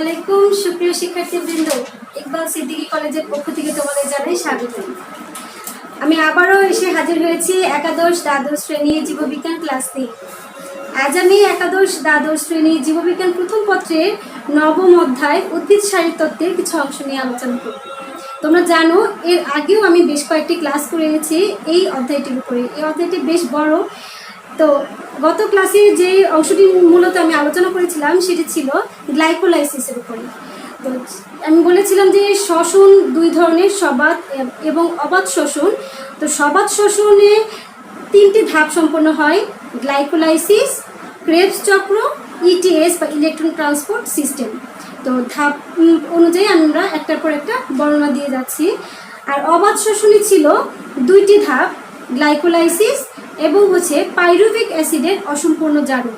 আলাইকুম সুপ্রিয় শিক্ষার্থীবৃন্দ, ইকবাল সিদ্দিকী কলেজের পক্ষ থেকে তোমাদের জানাই স্বাগত। আমি আবারও এসে হাজির হয়েছি একাদশ দ্বাদশ শ্রেণীর জীববিজ্ঞান ক্লাস নিয়ে। আজ আমি একাদশ দ্বাদশ শ্রেণীর জীববিজ্ঞান প্রথম পত্রের নবম অধ্যায় উদ্ভিদ শারীরতত্ত্বের কিছু অংশ নিয়ে আলোচনা করব। তোমরা জানো, এর আগেও আমি বেশ কয়েকটি ক্লাস করে এনেছি এই অধ্যায়টির উপরে। এই অধ্যায়টি বেশ বড়। তো গত ক্লাসে যে অংশটি মূলত আমি আলোচনা করেছিলাম সেটি ছিল গ্লাইকোলাইসিসের উপরে। তো আমি বলেছিলাম যে শ্বসন দুই ধরনের, সবাত এবং অবাত শ্বসন। তো সবাত শ্বসনে তিনটি ধাপ সম্পন্ন হয়: গ্লাইকোলাইসিস, ক্রেবস চক্র, ইটিএস বা ইলেকট্রন ট্রান্সপোর্ট সিস্টেম। তো ধাপ অনুযায়ী আমরা একটার পর একটা বর্ণনা দিয়ে যাচ্ছি। আর অবাত শ্বসনে ছিল দুইটি ধাপ, গ্লাইকোলাইসিস এবং পাইরুভিক অ্যাসিডের অসম্পূর্ণ জারণ।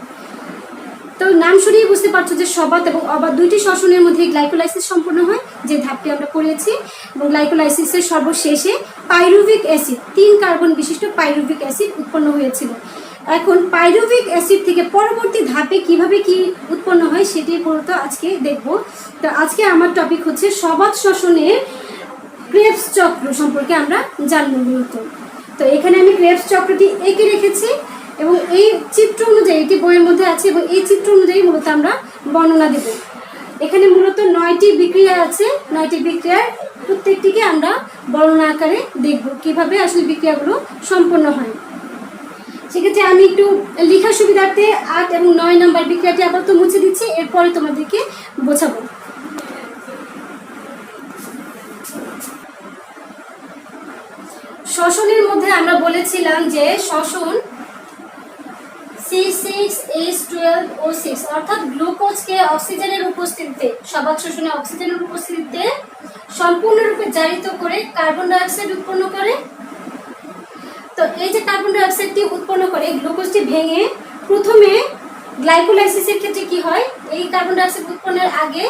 তো নাম শুনেই বুঝতে পারছো যে সবাত এবং অবাত দুইটি শ্বসনের মধ্যে গ্লাইকোলাইসিস সম্পন্ন হয়, যে ধাপটি আমরা পড়েছি। এবং গ্লাইকোলাইসিসের সর্বশেষে পাইরুভিক অ্যাসিড, 3 কার্বন বিশিষ্ট পাইরুভিক অ্যাসিড উৎপন্ন হয়েছিল। এখন পাইরুভিক অ্যাসিড থেকে পরবর্তী ধাপে কিভাবে কি উৎপন্ন হয় সেটি মূলত আজকে দেখব। তো আজকে আমার টপিক হচ্ছে সবাত শ্বসনের ক্রেবস চক্র সম্পর্কে আমরা জানব মূলত। তো এখানে আমি ক্রেবস চক্রটি এঁকে রেখেছি এবং এই চিত্র অনুযায়ী, এটি বইয়ের মধ্যে আছে এবং এই চিত্র অনুযায়ী মূলত আমরা বর্ণনা দেব। এখানে মূলত 9টি বিক্রিয়া আছে। 9টি বিক্রিয়ার প্রত্যেকটিকে আমরা বর্ণনা আকারে দেখব কিভাবে আসলে বিক্রিয়াগুলো সম্পন্ন হয়। সেক্ষেত্রে আমি একটু লেখার সুবিধার্থে 8 এবং 9 নম্বর বিক্রিয়াটি আপাতত মুছে দিচ্ছি, এরপরে তোমাদেরকে বোঝাবো। শ্বসনের মধ্যে আমরা বলেছিলাম যে শ্বসন C6H12O6 অর্থাৎ গ্লুকোজকে অক্সিজেনের উপস্থিতিতে, সবাত শ্বসনে অক্সিজেনের উপস্থিতিতে সম্পূর্ণরূপে জারিত করে কার্বন ডাইঅক্সাইড উৎপন্ন করে। তো এই যে কার্বন ডাইঅক্সাইডটি উৎপন্ন করে, গ্লুকোজটি ভেঙে প্রথমে গ্লাইকোলাইসিসের ক্ষেত্রে কি হয়, এই কার্বন ডাইঅক্সাইড উৎপন্নের আগে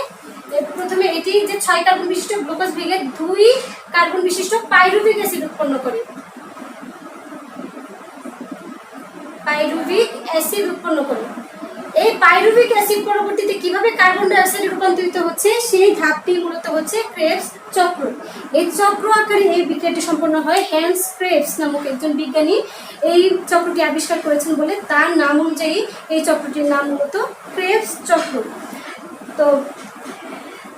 প্রথমে এটি যে 6 কার্বন বিশিষ্ট গ্লুকোজ ভেঙে 2 কার্বন বিশিষ্ট পাইরুভিক অ্যাসিড উৎপন্ন করে। পাইরুভিক অ্যাসিড উৎপন্ন করে। এই পাইরুভিক অ্যাসিড পরবর্তীতে কিভাবে কার্বন ডাইঅক্সাইডে রূপান্তরিত হচ্ছে সেই ধাপটি মূলত হচ্ছে ক্রেবস চক্র। এই চক্র আকারে এই বিক্রিয়াটি সম্পন্ন হয়। হ্যান্স ক্রেবস নামক একজন বিজ্ঞানী এই চক্রটি আবিষ্কার করেছেন বলে তার নাম অনুযায়ী এই চক্রটির নাম মূলত ক্রেবস চক্র। তো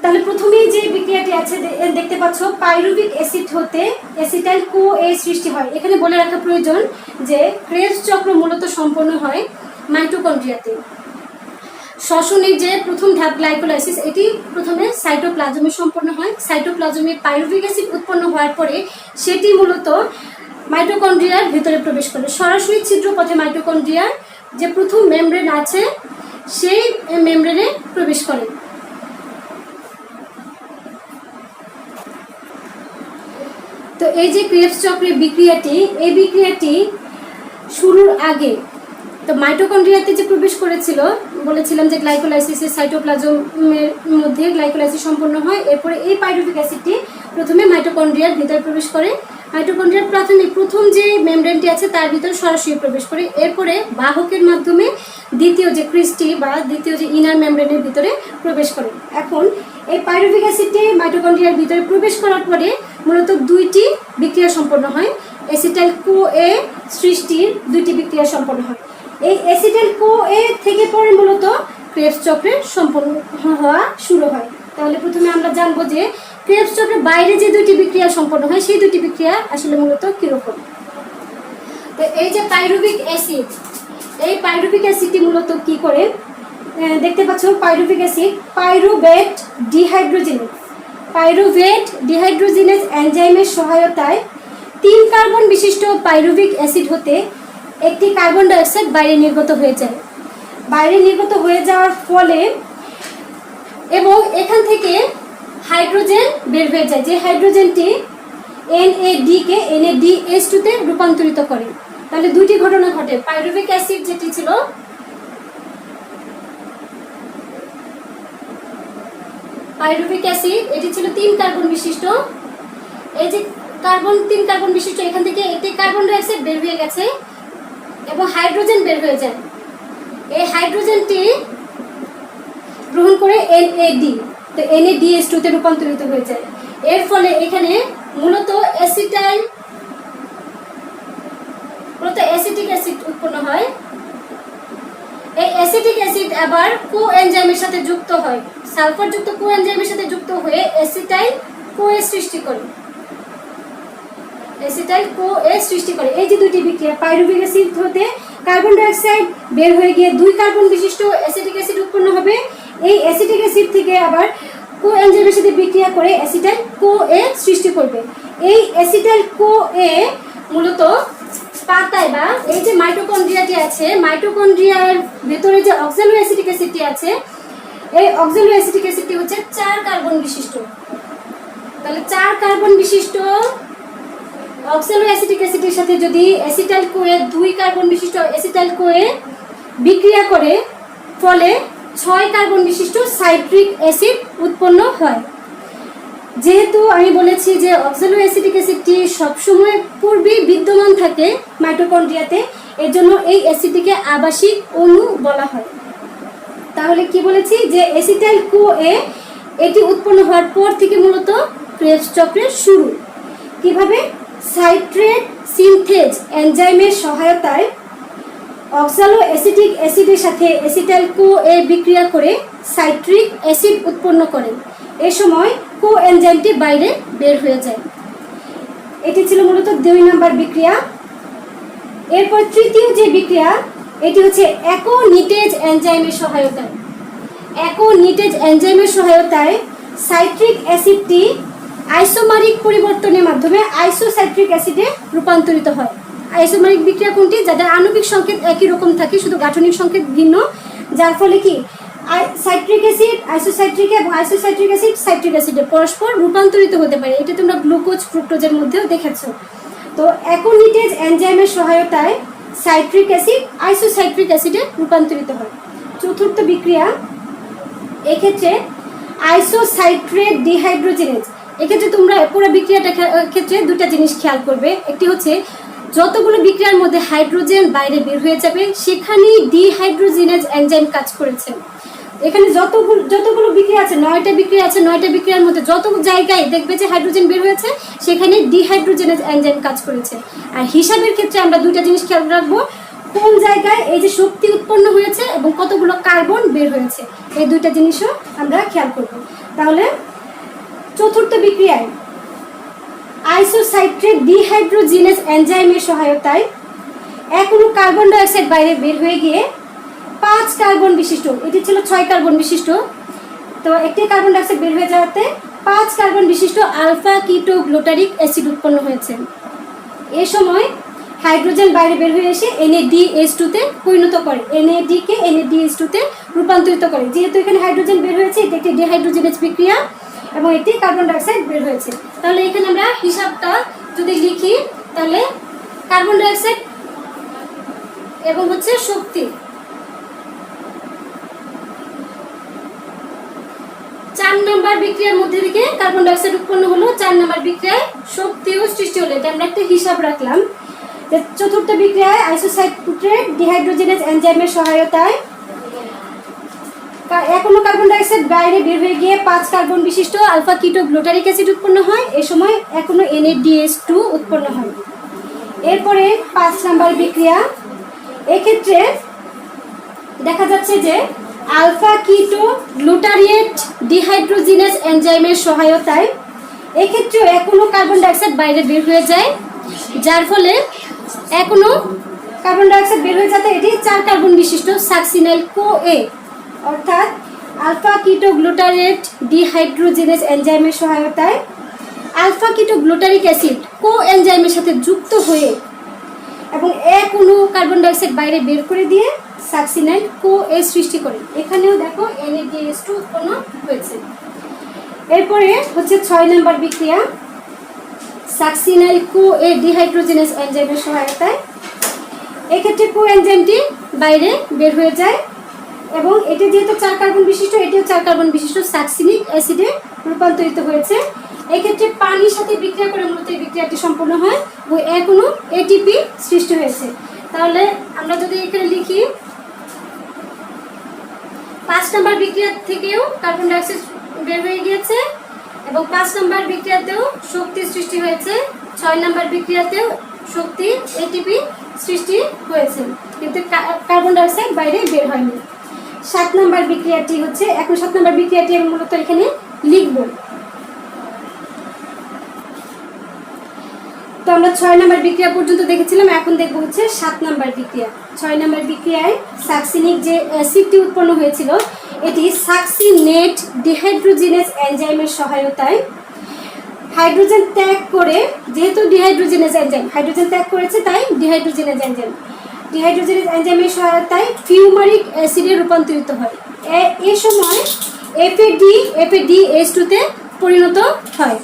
তাহলে প্রথমেই যে বিক্রিয়াটি আছে দেখতে পাচ্ছ, পাইরুভিক অ্যাসিড হতে অ্যাসিটাইল CoA সৃষ্টি হয়। এখানে বলে রাখা প্রয়োজন যে ক্রেবস চক্র মূলত সম্পন্ন হয় মাইটোকন্ড্রিয়াতে। শ্বসনের যে প্রথম ধাপ গ্লাইকোলাইসিস, এটি প্রথমে সাইটোপ্লাজমে সম্পন্ন হয়। সাইটোপ্লাজমে পাইরুভিক অ্যাসিড উৎপন্ন হওয়ার পরে সেটি মূলত মাইটোকন্ড্রিয়ার ভিতরে প্রবেশ করে। সরাসরি ছিদ্রপথে মাইটোকন্ড্রিয়ার যে প্রথম মেমব্রেন আছে সেই মেমব্রেনে প্রবেশ করে। তো এই যে ক্রেবস চক্রের বিক্রিয়াটি, এই বিক্রিয়াটি শুরুর আগে তো মাইটোকন্ড্রিয়াতে যে প্রবেশ করেছিল, বলেছিলাম যে গ্লাইকোলাইসিসের সাইটোপ্লাজমের মধ্যে গ্লাইকোলাইসিস সম্পন্ন হয়। এরপরে এই পাইরুভিক অ্যাসিডটি প্রথমে মাইটোকন্ড্রিয়ার ভিতরে প্রবেশ করে। মাইটোকন্ড্রিয়ার প্রথম যে মেমব্রেনটি আছে তার ভিতরে সরাসরি প্রবেশ করে। এরপরে বাহকের মাধ্যমে দ্বিতীয় যে ক্রিস্টি বা দ্বিতীয় যে ইনার মেমব্রেনের ভিতরে প্রবেশ করে। এখন এই পাইরুভিক অ্যাসিডটি মাইটোকন্ড্রিয়ার ভিতরে প্রবেশ করার পরে মূলত 2টি বিক্রিয়া সম্পন্ন হয়। অ্যাসিটাইল CoA সৃষ্টির 2টি বিক্রিয়া সম্পন্ন হয়। এই অ্যাসিটাইল CoA থেকে পরে মূলত ক্রেবস চক্রের সম্পন্ন হওয়া শুরু হয়। তাহলে প্রথমে আমরা জানবো যে ক্রেবস চক্রের বাইরে যে 2টি বিক্রিয়া সম্পন্ন হয় সেই 2টি বিক্রিয়া আসলে মূলত কীরকম। তো এই যে পাইরুভিক অ্যাসিড, এই পাইরুভিক অ্যাসিডটি মূলত কি করে দেখতে পাচ্ছ, পাইরুভিক অ্যাসিড পাইরুভেট ডিহাইড্রোজিনেজ এনজাইমের সহায়তায় 3 কার্বন বিশিষ্ট পাইরুভিক অ্যাসিড হতে একটি কার্বন ডাইঅক্সাইড বাইরে নির্গত হয়ে যায়। বাইরে নির্গত হয়ে যাওয়ার ফলে এবং এখান থেকে হাইড্রোজেন বের হয়ে যায়, যে হাইড্রোজেনটি NAD কে NADH2 তে রূপান্তরিত করে। তাহলে 2টি ঘটনা ঘটে। পাইরুভিক অ্যাসিড যেটি ছিল, পাইরুভিক অ্যাসিড এটি ছিল 3 কার্বন বিশিষ্ট। এই যে 3 কার্বন বিশিষ্ট, এখান থেকে একটি কার্বন ডাইঅক্সাইড বের হয়ে গেছে এবং হাইড্রোজেন বের হয়ে যায়। এই হাইড্রোজেনটি গ্রহণ করে NAD, তো NADH2 তে রূপান্তরিত হয়ে যায়। এর ফলে এখানে মূলত অ্যাসিটিক অ্যাসিড উৎপন্ন হয়। এই অ্যাসিটিক অ্যাসিড আবার কোএনজাইমের সাথে যুক্ত হয়, সালফারযুক্ত কোএনজাইমের সাথে যুক্ত হয়ে অ্যাসিটাইল কোএ সৃষ্টি করে। এই যে দুটি বিক্রিয়া, পাইরুভিক অ্যাসিড হতে কার্বন ডাই অক্সাইড বের হয়ে গিয়ে 2 কার্বন বিশিষ্ট অ্যাসিটিক অ্যাসিড উৎপন্ন হবে। এই অ্যাসিটিক অ্যাসিড থেকে আবার কোএনজাইমের সাথে বিক্রিয়া করে অ্যাসিটাইল কোএ সৃষ্টি করবে। এই অ্যাসিটাইল কোএ মূলত পাতায় বা এই যে মাইটোকন্ড্রিয়াটি আছে, মাইটোকন্ড্রিয়ার ভেতরে যে অক্সালো অ্যাসিটিক অ্যাসিডটি আছে, এই অক্সালো অ্যাসিটিক অ্যাসিডটি হচ্ছে 4 কার্বন বিশিষ্ট। তাহলে 4 কার্বন বিশিষ্ট অক্সালো অ্যাসিটিক অ্যাসিডের সাথে যদি অ্যাসিটাইল কোএ 2 কার্বন বিশিষ্ট অ্যাসিটাইল কোএ বিক্রিয়া করে, ফলে 6 কার্বন বিশিষ্ট সাইট্রিক অ্যাসিড উৎপন্ন হয়। যেহেতু আমি বলেছি যে অক্সালো অ্যাসিটিক অ্যাসিডটি সবসময় পূর্বেই বিদ্যমান থাকে মাইটোকন্ড্রিয়াতে, এর জন্য এই অ্যাসিডটিকে আবাসিক অণু বলা হয়। তাহলে কি বলেছি যে অ্যাসিটাইল কোএ এটি উৎপন্ন হওয়ার পর থেকে মূলত ক্রেবস চক্রের শুরু। কিভাবে? সাইট্রেট সিনথেজ এনজাইমের সহায়তায় অক্সালো অ্যাসিটিক অ্যাসিডের সাথে অ্যাসিটাইল কোএ বিক্রিয়া করে সাইট্রিক অ্যাসিড উৎপন্ন করে। এই সময় কোএনজাইমটি বাইরে বের হয়ে যায়। এটি ছিল মূলত 2 নম্বর বিক্রিয়া। এরপর তৃতীয় যে বিক্রিয়া, এটি হচ্ছে অ্যাকোনিটেজ এনজাইমের সহায়তায়। অ্যাকোনিটেজ এনজাইমের সহায়তায় সাইট্রিক অ্যাসিডটি আইসোমারিক পরিবর্তনের মাধ্যমে আইসোসাইট্রিক অ্যাসিডে রূপান্তরিত হয়। আইসোমারিক বিক্রিয়া কোনটি? যাদের আণবিক সংকেত একই রকম থাকে, শুধু গাঠনিক সংকেত ভিন্ন, যার ফলে কি সাইট্রিক অ্যাসিড আইসোসাইট্রিক এবং আইসোসাইট্রিক অ্যাসিড সাইট্রিক অ্যাসিডে পরস্পর রূপান্তরিত হতে পারে। এটা তোমরা গ্লুকোজ ফ্রুক্টোজের মধ্যেও দেখেছো। তো অ্যাকোনিটেজ এনজাইমের সহায়তায় সাইট্রিক অ্যাসিড আইসোসাইট্রিক অ্যাসিডে রূপান্তরিত হয়। চতুর্থ বিক্রিয়া, এক্ষেত্রে আইসোসাইট্রেট ডিহাইড্রোজেনেজ। এক্ষেত্রে তোমরা পুরো বিক্রিয়াটা ক্ষেত্রে 2টা জিনিস খেয়াল করবে। একটি হচ্ছে যতগুলো বিক্রিয়ার মধ্যে হাইড্রোজেন বাইরে বের হয়ে যাবে সেখানেই ডিহাইড্রোজেনেজ এনজাইম কাজ করেছে। এখানে যতগুলো বিক্রিয়া আছে, 9টা বিক্রিয়া আছে, 9টা বিক্রিয়ার মধ্যে যত জায়গায় দেখবে যে হাইড্রোজেন বের হয়েছে সেখানে ডিহাইড্রোজেনেজ এনজাইম কাজ করেছে। আর হিসাবের ক্ষেত্রে আমরা 2টা জিনিস খেয়াল রাখবো, কোন জায়গায় এই যে শক্তি উৎপন্ন হয়েছে এবং কতগুলো কার্বন বের হয়েছে, এই 2টা জিনিসও আমরা খেয়াল করব। তাহলে চতুর্থ বিক্রিয়ায় আইসোসাইট্রেট ডিহাইড্রোজেনেজ এনজাইমের সহায়তায় কোনো কার্বন ডাই অক্সাইড বাইরে বের হয়ে গিয়ে 5 কার্বন বিশিষ্ট, এটি ছিল 6 কার্বন বিশিষ্ট, তো একটি কার্বন ডাই অক্সাইড বের হয়ে যাওয়াতে 5 কার্বন বিশিষ্ট আলফা কিটো গ্লুটারিক অ্যাসিড উৎপন্ন হয়েছে। এই সময় হাইড্রোজেন বাইরে বের হয়ে এসে NADH2 তে পরিণত করে, NAD কে NADH2 তে রূপান্তরিত করে। যেহেতু এখানে হাইড্রোজেন বের হয়েছে, এটি একটি ডিহাইড্রোজেনেজ বিক্রিয়া এবং একটি কার্বন ডাই অক্সাইড বের হয়েছে। তাহলে এখানে আমরা হিসাবটা যদি লিখি, তাহলে কার্বন ডাই অক্সাইড এবং হচ্ছে শক্তি, 4 নম্বর বিক্রিয়ার মধ্যে থেকে কার্বন ডাই অক্সাইড উৎপন্ন হলো, 4 নম্বর বিক্রিয়ায় শক্তিও সৃষ্টি হলো। এটা আমরা একটা হিসাব রাখলাম। চতুর্থ বিক্রিয়ায় আইসোসাইট্রেট ডিহাইড্রোজেনেজ এনজাইমের সহায়তায় কোনো কার্বন ডাই অক্সাইড বাইরে বের হয়ে গিয়ে 5 কার্বন বিশিষ্ট আলফা কিটো গ্লুটারিক অ্যাসিড উৎপন্ন হয়। এই সময় এখনো NADH2 উৎপন্ন হয়। এরপরে 5 নম্বর বিক্রিয়া, এক্ষেত্রে দেখা যাচ্ছে যে আলফা কিটো গ্লুটারিয়েট ডিহাইড্রোজেনেজ এনজাইমের সহায়তায় এক্ষেত্রেও এখনো কার্বন ডাই অক্সাইড বাইরে বের হয়ে যায়, যার ফলে এখনো কার্বন ডাই অক্সাইড বের হয়ে যাতে এটি 4 কার্বন বিশিষ্ট সাকসিনাইল কোএ অর্থাৎ আলফা কিটো গ্লুটারেট ডিহাইড্রোজেনেজ এনজাইমের সহায়তায় আলফা কিটো গ্লুটারিক অ্যাসিড কো এনজাইমের সাথে যুক্ত হয়ে এবং কোনো কার্বন ডাই অক্সাইড বাইরে বের করে দিয়ে সাকসিনাইল কোএ সৃষ্টি করে। এখানেও দেখো NADH2 উৎপন্ন হয়েছে। এরপরে হচ্ছে 6 নম্বর বিক্রিয়া, সাকসিনাইল কোএ ডিহাইড্রোজেনেজ এনজাইমের সহায়তায় এক্ষেত্রে কো এনজাইমটি বাইরে বের হয়ে যায় এবং এটি যেহেতু 4 কার্বন বিশিষ্ট, এটিও 4 কার্বন বিশিষ্ট সাকসিনিক অ্যাসিডে রূপান্তরিত হয়েছে। এক্ষেত্রে পানির সাথে বিক্রিয়া করে মূলত এই বিক্রিয়াটি সম্পূর্ণ হয় ও এখনো ATP সৃষ্টি হয়েছে। তাহলে আমরা যদি এখানে লিখি 5 নম্বর বিক্রিয়া থেকেও কার্বন ডাইঅক্সাইড বের হয়ে গিয়েছে এবং 5 নম্বর বিক্রিয়াতেও শক্তি সৃষ্টি হয়েছে, 6 নম্বর বিক্রিয়াতেও শক্তি এটিপি সৃষ্টি হয়েছে, কিন্তু কার্বন ডাইঅক্সাইড বাইরে বের হয়নি। 7 নম্বর বিক্রিয়াটি হচ্ছে, এখন 7 নম্বর বিক্রিয়াটি আমি মূলত এখানে লিখব। তো আমরা 6 নম্বর বিক্রিয়া পর্যন্ত দেখেছিলাম, এখন দেখব হচ্ছে 7 নম্বর বিক্রিয়া। 6 নম্বর বিক্রিয়ায় সাকসিনিক যে অ্যাসিডটি উৎপন্ন হয়েছিল এটি সাকসিনেট ডিহাইড্রোজিনেজ এনজাইমের সহায়তায় হাইড্রোজেন ত্যাগ করে, যেহেতু ডিহাইড্রোজিনেজ এনজাইম হাইড্রোজেন ত্যাগ করেছে তাই ডিহাইড্রোজিনেজ এনজাইমের সহায়তায় ফিউমারিক অ্যাসিডে রূপান্তরিত হয়। এই সময় FADH2 তে পরিণত হয়।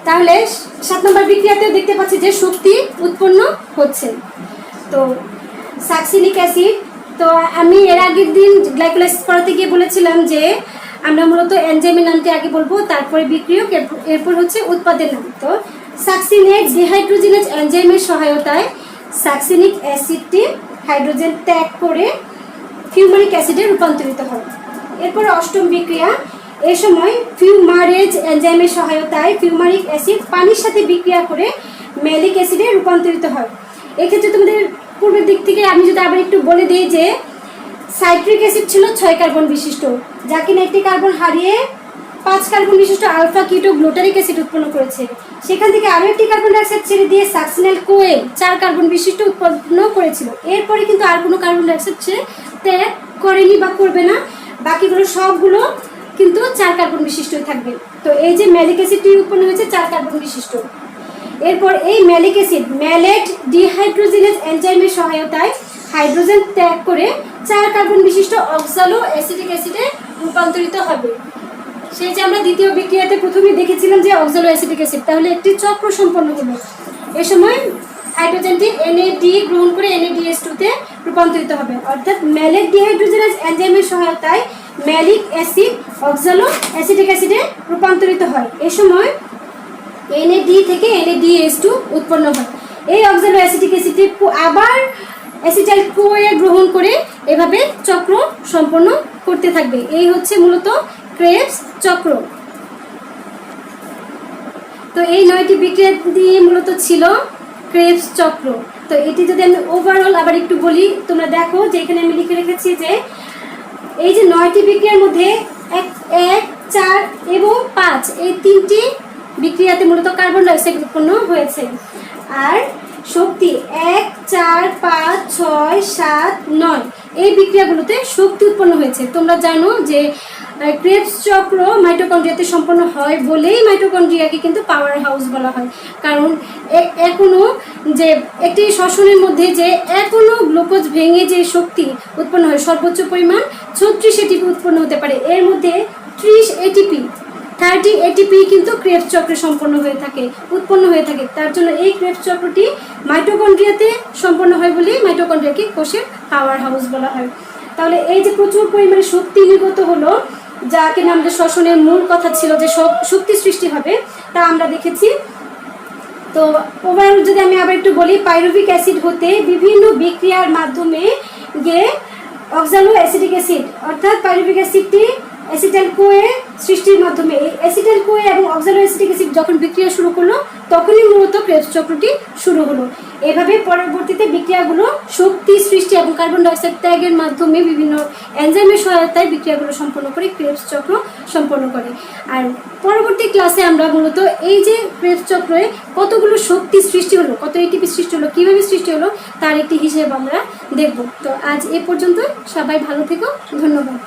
তাহলে 7 নম্বর বিক্রিয়াতেও দেখতে পাচ্ছি যে শক্তি উৎপন্ন হচ্ছে। তো সাকসিনিক অ্যাসিড, তো আমি এর আগের দিন গ্লাইকোলাইসিস পড়াতে গিয়ে বলেছিলাম যে আমরা মূলত এনজাইমের নামটি আগে বলবো, তারপরে বিক্রিয়ক, এরপর হচ্ছে উৎপাদের নাম। তো সাকসিনেট ডিহাইড্রোজিনেজ এনজাইমের সহায়তায় সাকসিনিক অ্যাসিডটি হাইড্রোজেন ত্যাগ করে ফিউমারিক অ্যাসিডে রূপান্তরিত হয়। এরপর 8ম বিক্রিয়া, এই সময় ফিউমারেজ এনজাইমের সহায়তায় ফিউমারিক অ্যাসিড পানির সাথে বিক্রিয়া করে ম্যালিক অ্যাসিডে রূপান্তরিত হয়। এক্ষেত্রে তোমাদের পূর্বের দিক থেকে আমি যদি আবার একটু বলে দিই যে সাইট্রিক অ্যাসিড ছিল 6 কার্বন বিশিষ্ট, যা কিনা একটি কার্বন হারিয়ে 5 কার্বন বিশিষ্ট আলফা কিটো গ্লুটারিক অ্যাসিড উৎপন্ন করেছে। সেখান থেকে আরও একটি কার্বন ডাইঅক্সাইড ছেড়ে দিয়ে সাকসিনাইল কোয়ে 4 কার্বন বিশিষ্ট উৎপন্ন করেছিল। এরপরে কিন্তু আর কোনো কার্বন ডাইঅক্সাইড সে ত্যাগ করেনি বা করবে না, বাকিগুলো সবগুলো কিন্তু 4 কার্বন বিশিষ্টই থাকবে। তো এই যে ম্যালিক অ্যাসিডটি উৎপন্ন হয়েছে 4 কার্বন বিশিষ্ট। এরপর এই ম্যালিক অ্যাসিড ম্যালেট ডিহাইড্রোজিনেজ এনজাইমের সহায়তায় হাইড্রোজেন ত্যাগ করে 4 কার্বন বিশিষ্ট অক্সালো অ্যাসিটিক অ্যাসিডে রূপান্তরিত হবে। সেই যে আমরা দ্বিতীয় বিক্রিয়াতে প্রথমে দেখেছিলাম যে অক্সালো অ্যাসিটিক অ্যাসিড, তাহলে একটি চক্র সম্পন্ন হলো। এ সময় হাইড্রোজেনটি NAD গ্রহণ করে NADH2 তে রূপান্তরিত হবে, অর্থাৎ ম্যালেট ডিহাইড্রোজিনেজ এনজাইমের সহায়তায় ম্যালিক অ্যাসিড অক্সালো অ্যাসিটিক অ্যাসিডে রূপান্তরিত হয়। এ সময় NAD থেকে NADH2 উৎপন্ন হয়। এই অক্সালো অ্যাসিটিক অ্যাসিডটি আবার অ্যাসিটাইল কোয়ে গ্রহণ করে এভাবে চক্র সম্পন্ন করতে থাকবে। এই হচ্ছে মূলত ক্রেবস চক্র। তো এই 9টি বিক্রিয়া দিয়ে মূলত ছিল ক্রেবস চক্র। তো এটি যদি আমি ওভারঅল আবার একটু বলি, তোমরা দেখো যে এখানে আমি লিখে রেখেছি যে এই যে 9টি বিক্রিয়ার মধ্যে 1, 4 এবং 5 এই 3টি বিক্রিয়াতে মূলত কার্বন ডাইঅক্সাইড উৎপন্ন হয়েছে। আর শক্তি 1, 4, 5, 6, 7, 9 এই বিক্রিয়াগুলোতে শক্তি উৎপন্ন হয়েছে। তোমরা জানো যে ক্রেবস চক্র মাইটোকন্ড্রিয়াতে সম্পন্ন হয় বলেই মাইটোকন্ড্রিয়াকে কিন্তু পাওয়ার হাউস বলা হয়। কারণ এখনও যে একটি শ্বসনের মধ্যে যে এখনও গ্লুকোজ ভেঙে যে শক্তি উৎপন্ন হয় সর্বোচ্চ পরিমাণ 36 ATP উৎপন্ন হতে পারে। এর মধ্যে 30 ATP কিন্তু ক্রেবস চক্রে উৎপন্ন হয়ে থাকে। তার জন্য এই ক্রেবস চক্রটি মাইটোকন্ড্রিয়াতে সম্পন্ন হয় বলেই মাইটোকন্ড্রিয়াকে কোষের পাওয়ার হাউস বলা হয়। তাহলে এই যে প্রচুর পরিমাণে শক্তি নির্গত হলো, যা কিনা আমাদের শ্বসনের মূল কথা ছিল যে শক্তি সৃষ্টি হবে, তা আমরা দেখেছি। তো ওভারঅল যদি আমি আবার একটু বলি, পাইরুভিক অ্যাসিড হতে বিভিন্ন বিক্রিয়ার মাধ্যমে গিয়ে অক্সালো অ্যাসিটিক অ্যাসিড অর্থাৎ পাইরুভিক অ্যাসিডটি অ্যাসিটাইল কোয়ে সৃষ্টির মাধ্যমে এই অ্যাসিটাইল কোয়ে এবং অক্সালো অ্যাসিটিক অ্যাসিড যখন বিক্রিয়া শুরু করলো তখনই মূলত ক্রেবস চক্রটি শুরু হলো। এভাবে পরবর্তীতে বিক্রিয়াগুলো শক্তি সৃষ্টি এবং কার্বন ডাইঅক্সাইড ত্যাগের মাধ্যমে বিভিন্ন এনজাইমের সহায়তায় বিক্রিয়াগুলো সম্পন্ন করে ক্রেবস চক্র সম্পন্ন করে। আর পরবর্তী ক্লাসে আমরা মূলত এই যে ক্রেবস চক্রে কতগুলো শক্তি সৃষ্টি হলো, কত ATP সৃষ্টি হলো, কীভাবে সৃষ্টি হলো তার একটি হিসেব আমরা দেখব। তো আজ এ পর্যন্ত, সবাই ভালো থেকো, ধন্যবাদ।